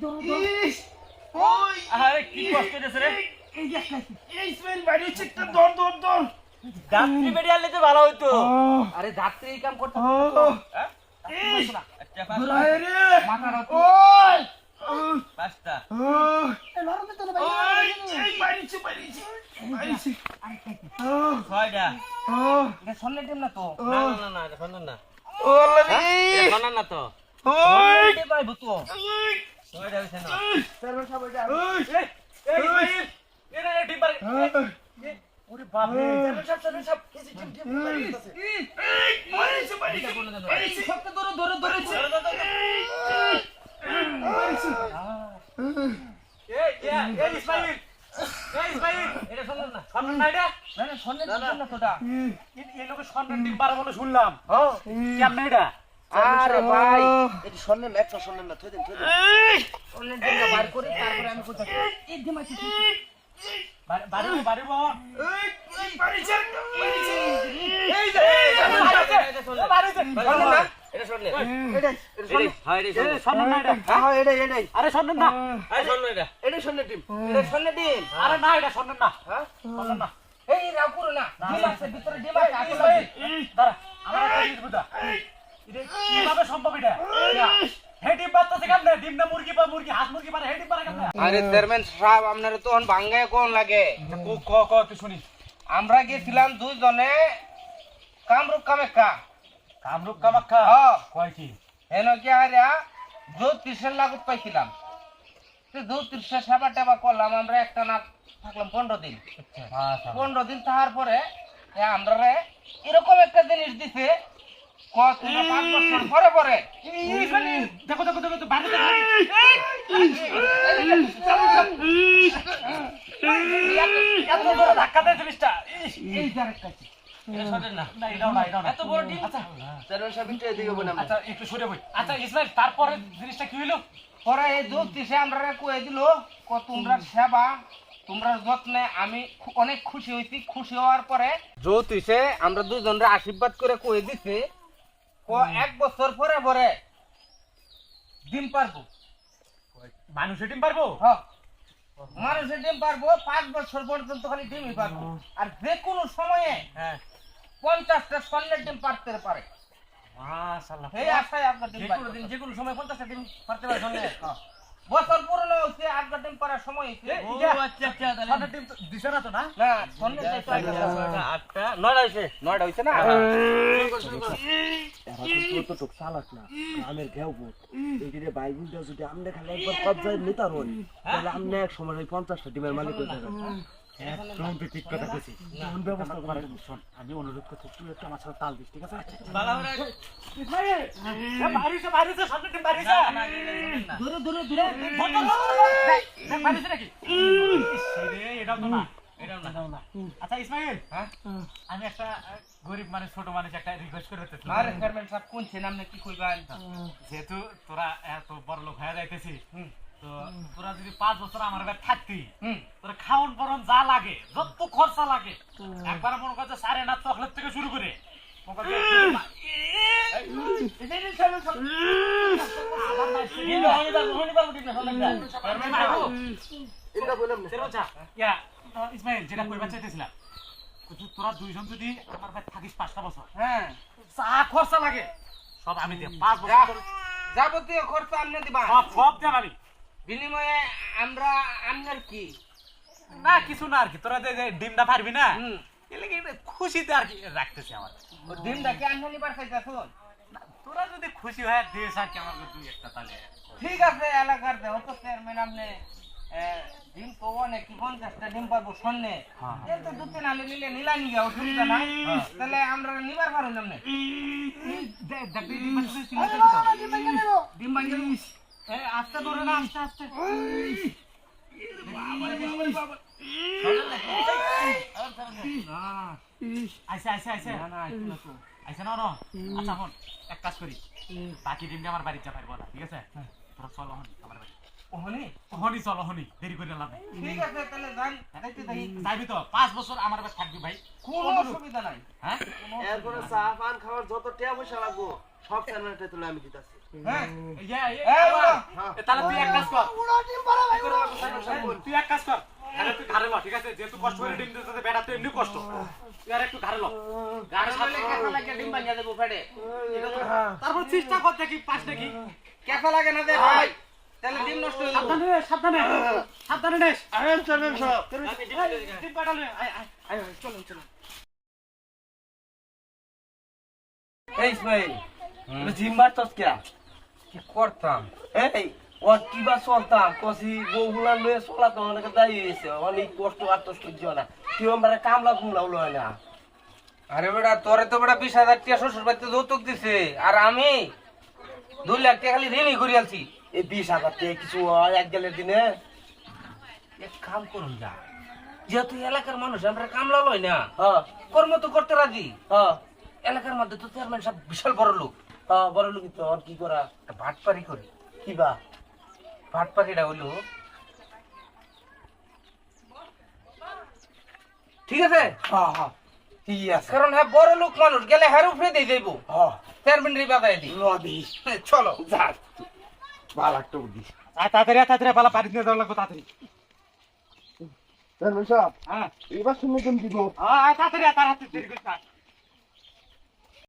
ধরো ওই আরে কি কষ্ট হইছে রে এই যে একটা এই স্মেল বাইরে হচ্ছে একটা দর যাত্রী মেডিয়ালে তো ভালো হইতো আরে যাত্রী এই কাম করতে হ্যাঁ এই একটা ধরায় রে মাথার ওই পাঁচটা লড়তে তো ওই এই বাইরেছে ছয়টা এটা সন্ধ্যা টাইম না তো না না না এটা শোনেন না ও আল্লাহ রে এটা শোনেন না তো ওই এই পাইবো তো ছয়টা হইছে না সার্ভার সবাই যা এই ভাই এরা ডিম্বার ওরে বাপ রে সব কিছু টিম করতেছে বাইরেছে সবটা ধরে ধরেছে এই ইসমাইল এটা শোনেন না শোনেন না এটা না সন্ধ্যা টাইম না তোটা এই লোকে সন্তান ডিম্বার বলে শুনলাম হ্যাঁ কেমনে এটা আরে ভাই এটা সন্ধ্যা ম্যাচ সন্ধ্যা না থই দেন সন্ধ্যা টাইমটা বার করে তারপরে আমি কোথায় এই দিমাইছি বাড়ি বাবা বাইরেছে এই যে এটা শুনলে এটাই হ্যাঁ এটা শোনেন না এটা হ্যাঁ এটাই আরে শোনেন না আরে শোনেন এটা এটাই সন্ধ্যা টিম এটা সন্ধ্যা টিম আরে না এটা শোনেন না হ্যাঁ শোনেন না এই রাও করো না ডিম আছে ভিতরে ডিম আছে আসলে দাঁড়া আমার একটা জিনিস বুঝা এটা কিভাবে সম্ভব এটা হে ডিম পাততেছে কেমনে ডিম না মুরগি বা মুরগি হাঁস মুরগি পারে হে ডিম পারে কেমনে আরে চেয়ারম্যান সাহেব আপনার তো ভাঙ্গায় কোন লাগে ক তুই শুনি আমরা গেছিলাম দুইজনে কামরূপ কামাখ্যা হ্যাঁ। কয় কি হেন কি আরে জ্যোতিষের লাগত পাইছিলাম জ্যোতিষের সেবা টেবা করলাম আমরা একটা না থাকলাম 15 দিন 15 দিন থাকার পরে আমরা এরকম একটা জিনিস দিছে কত 5 বছর পরে পরে দেখো দেখো দেখো বাইরে এত বড় ধাক্কা দেয় জিনিসটা এই ডাইরেক্ট আছে এটা শোনেন না না এটাও না এটাও না এত বড় ডিম আচ্ছা চেয়ারম্যান সাহেব একটু এদিকে বলেন আচ্ছা একটু সরে বই আচ্ছা ইসমাইল তারপরে জিনিসটা কি হইলো পরে এই জ্যোতিষে আমরা কয়ে দিল তোমরা সেবা তোমরা যত্নে আমি অনেক খুশি হয়েছি খুশি হওয়ার পরে জ্যোতিষে আমরা দুজনরে আশীর্বাদ করে কয়ে দিছে 1 বছর পরে পরে ডিম পারবো মানুষের ডিম পারবো হ্যাঁ মানুষের ডিম পারবো 5 বছর পর্যন্ত খালি ডিমই পারবো আর যে কোনো সময়ে হ্যাঁ 50টা স্বর্ণের ডিম পারতে পারে মাশাআল্লাহ এই আশায় আপনার ডিম পারবে যে কোনো সময় 50টা ডিম পারতে পারে শুনলে বছর পুরনো হচ্ছে 8টা ডিম পারার সময় হয়েছে ও আচ্ছা আচ্ছা তাহলে ডিম তো দিছ না তো না না স্বর্ণের ডিম তো আইছে। 8টা 9টা হইছে 9টা হয়েছে না কতটুক চালাক না গ্রামের ঘেউ এইদিকে বাইবুলটা যদি আমনে খালি একবার কবজায় নিতে পারুন তাহলে আমনে এক সময় ওই 50টা ডিমের মালিক হয়ে যাবেন একদম ঠিক কথা কইছি কোন ব্যবস্থা করেন শোন আমি অনুরোধ করছি তুই একটু আমার সাথে তাল দিস ঠিক আছে বালা হরে বাইরে সামনে ডিম বাইরে ধরে বাইরে নাকি রে এটাও তো না এটাও না আচ্ছা ইসমাইল হ্যাঁ আমি একটা গরিব মানুষ ছোট মানুষ একটা রিকোয়েস্ট করে দিতেছি আরে চেয়ারম্যান সাহেব কোন ছেলে আপনি কি কইবেন যেহেতু তোরা এত বড় লোক হয়ে যাইতেছিস তো তোরা যদি 5 বছর আমার কাছে থাকতি তোরা খাওন পরন যা লাগে যত খরচা লাগে একবার মনে করছে সারে না চকলেট থেকে শুরু করে ইসমাইল যেটা কইবা চাইতেছিলাম তোরা দুইজন যদি আমার কাছে থাকিস 5টা বছর হ্যাঁ যা খরচা লাগে সব আমি দিয়ে 5 বছর যাবতীয় খরচ আপনি দিবা সব দেন আমি বিনিময়ে আমরা আপনার কি না কিছু না আর কি তোরা যে ডিমটা পারবি না হুম। এলে কি খুশিতে আর কি রাখতেছি আমার ডিমটা কি আপনি নিবার চাইতেছুন তোরা যদি খুশি হয় দেশ আর কি আমার দুই একটা তাহলে ঠিক আছে এলাকার দেহ তো চেয়ারম্যান আপনি ডিম তো অনেক 50টা ডিম পারবো সন্নে কিন্তু 2-3 আলু নিলে নিলাম গিয়া অসুবিধা নাই তাহলে আমরা নিবার পারুন আপনি ডিম ভাঙে আস্তে ধরে না আস্তে আস্তে আইসে আইসে না আচ্ছা হন এক কাজ করি বাকি ডিমটা আমার বাড়িতে যা পারবো না ঠিক আছে তোরা চলো হন আমার বাড়ি হনি চলো হনি দেরি করে লাভ নেই ঠিক আছে তাহলে যান দেখতে দেখি যাবি তো 5 বছর আমার কাছে থাকবি ভাই কোনো অসুবিধা নাই হ্যাঁ এরপরে চা পান খাওয়ার যত টাকা পয়সা লাগবো সব চ্যানেলটা তুলে আমি দিতেছি হ্যাঁ তাহলে তুই এক কাজ কর তুই এক কাজ কর আরে তুই ঘাড়ে ল ঠিক আছে যেহেতু কষ্ট করে ডিম দিতে বেটা তুই এমনি কষ্ট তুই আর একটু ঘাড়ে ল গাড়ি সামনে কেসা লাগে ডিম ভাঙিয়া দেবো ফেটে তারপর চেষ্টা কর দেখি পাস নাকি কেসা লাগে না দে ভাই তাহলে ডিম নষ্ট হয়ে যাবে সাবধানে সাবধানে নেস আরে চলেন সব ডিম পাঠালে চলুন চলুন এই ইসমাইল জিম মারছস কে কি করতাম এই ও কিবা চলতাম কষি বউগুলা লয়ে চলা তো অনেক দাঁড়িয়ে গেছে অনেক কষ্ট আত্মস সহ্য না কেউ আমার কামলা কুমলাও লয় না আরে বেটা তোরে তো বেটা 20,000 টাকা শ্বশুর বাড়িতে যৌতুক দিছে আর আমি 2 লাখ টাকা খালি ঋণই করে আলছি এই 20,000 টাকা কিছু হয় এক গেলের দিনে এক কাম করুন যা যেহেতু এলাকার মানুষ আমরা কামলা লই না হ্যাঁ কর্ম তো করতে রাজি হ্যাঁ এলাকার মধ্যে তো চেয়ারম্যান সাহেব বিশাল বড় লোক হ্যাঁ বড় লোক তো আর কি করা একটা ভাটপারি করি কিবা ভাটপারিটা হইলো ঠিক আছে হ্যাঁ হ্যাঁ ঠিক আছে কারণ হ্যাঁ বড় লোক মানুষ গেলে হ্যার উপরে দিয়ে যাইবো হ্যাঁ চেয়ারম্যান রে বাজাই দি নদী চলো যা ভালো একটা বুদ্ধি তাড়াতাড়ি পালা বাড়ি নিয়ে যাওয়া লাগবে তাড়াতাড়ি চেয়ারম্যান সাহেব হ্যাঁ এবার শুনে কেমন দিব তাড়াতাড়ি তাড়াতাড়ি